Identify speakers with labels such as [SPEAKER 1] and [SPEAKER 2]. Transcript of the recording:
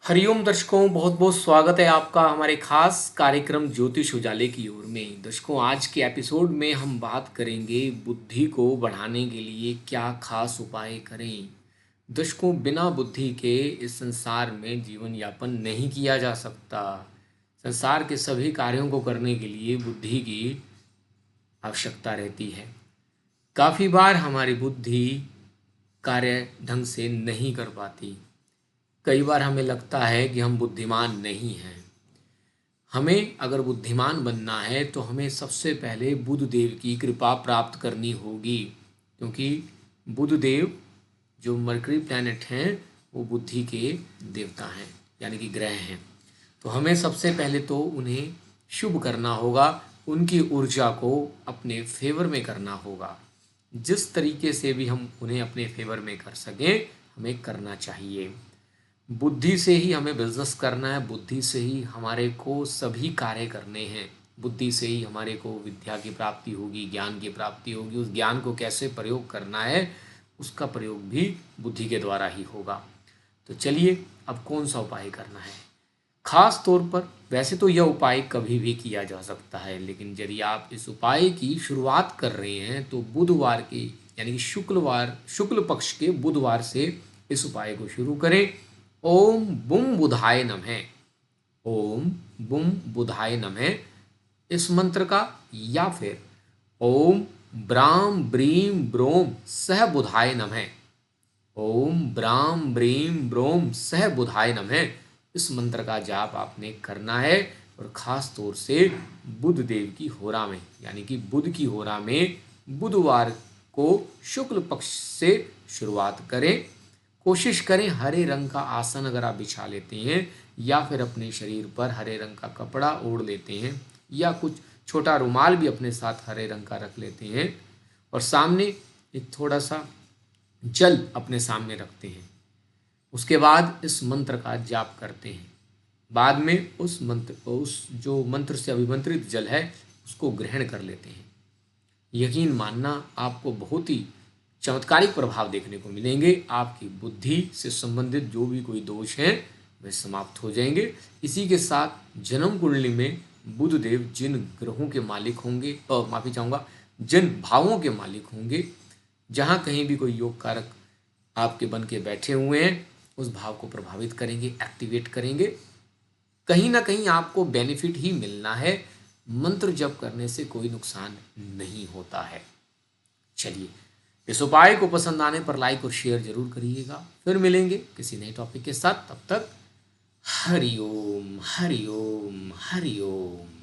[SPEAKER 1] हरिओम दर्शकों, बहुत बहुत स्वागत है आपका हमारे खास कार्यक्रम ज्योतिष उजाले की ओर में। दर्शकों, आज के एपिसोड में हम बात करेंगे बुद्धि को बढ़ाने के लिए क्या खास उपाय करें। दर्शकों, बिना बुद्धि के इस संसार में जीवन यापन नहीं किया जा सकता। संसार के सभी कार्यों को करने के लिए बुद्धि की आवश्यकता रहती है। काफ़ी बार हमारी बुद्धि कार्य ढंग से नहीं कर पाती। कई बार हमें लगता है कि हम बुद्धिमान नहीं हैं। हमें अगर बुद्धिमान बनना है तो हमें सबसे पहले बुध देव की कृपा प्राप्त करनी होगी, क्योंकि बुध देव जो मरकरी प्लैनेट हैं वो बुद्धि के देवता हैं, यानी कि ग्रह हैं। तो हमें सबसे पहले तो उन्हें शुभ करना होगा, उनकी ऊर्जा को अपने फेवर में करना होगा। जिस तरीके से भी हम उन्हें अपने फेवर में कर सकें हमें करना चाहिए। बुद्धि से ही हमें बिजनेस करना है, बुद्धि से ही हमारे को सभी कार्य करने हैं, बुद्धि से ही हमारे को विद्या की प्राप्ति होगी, ज्ञान की प्राप्ति होगी। उस ज्ञान को कैसे प्रयोग करना है उसका प्रयोग भी बुद्धि के द्वारा ही होगा। तो चलिए, अब कौन सा उपाय करना है। खास तौर पर वैसे तो यह उपाय कभी भी किया जा सकता है, लेकिन यदि आप इस उपाय की शुरुआत कर रहे हैं तो बुधवार के यानी कि शुक्ल पक्ष के बुधवार से इस उपाय को शुरू करें। ओम बुम बुधाय नमः, ओम बुम बुधाय नमः इस मंत्र का, या फिर ओम ब्राम ब्रीम ब्रोम सह बुधाय नमः, ओम ब्राम ब्रीम ब्रोम सह बुधाय नमः इस मंत्र का जाप आपने करना है। और ख़ास तौर से बुध देव की होरा में, यानी कि बुध की होरा में बुधवार को शुक्ल पक्ष से शुरुआत करें। कोशिश करें हरे रंग का आसन अगर आप बिछा लेते हैं, या फिर अपने शरीर पर हरे रंग का कपड़ा ओढ़ लेते हैं, या कुछ छोटा रुमाल भी अपने साथ हरे रंग का रख लेते हैं, और सामने एक थोड़ा सा जल अपने सामने रखते हैं। उसके बाद इस मंत्र का जाप करते हैं। बाद में उस जो मंत्र से अभिमंत्रित जल है उसको ग्रहण कर लेते हैं। यकीन मानना, आपको बहुत ही चमत्कारिक प्रभाव देखने को मिलेंगे। आपकी बुद्धि से संबंधित जो भी कोई दोष हैं वे समाप्त हो जाएंगे। इसी के साथ जन्म कुंडली में बुध देव जिन ग्रहों के मालिक होंगे, माफ़ी चाहूँगा, जिन भावों के मालिक होंगे, जहाँ कहीं भी कोई योग कारक आपके बन के बैठे हुए हैं उस भाव को प्रभावित करेंगे, एक्टिवेट करेंगे। कहीं ना कहीं आपको बेनिफिट ही मिलना है। मंत्र जप करने से कोई नुकसान नहीं होता है। चलिए, इस उपाय को पसंद आने पर लाइक और शेयर जरूर करिएगा। फिर मिलेंगे किसी नए टॉपिक के साथ। तब तक हरिओम हरिओम हरिओम।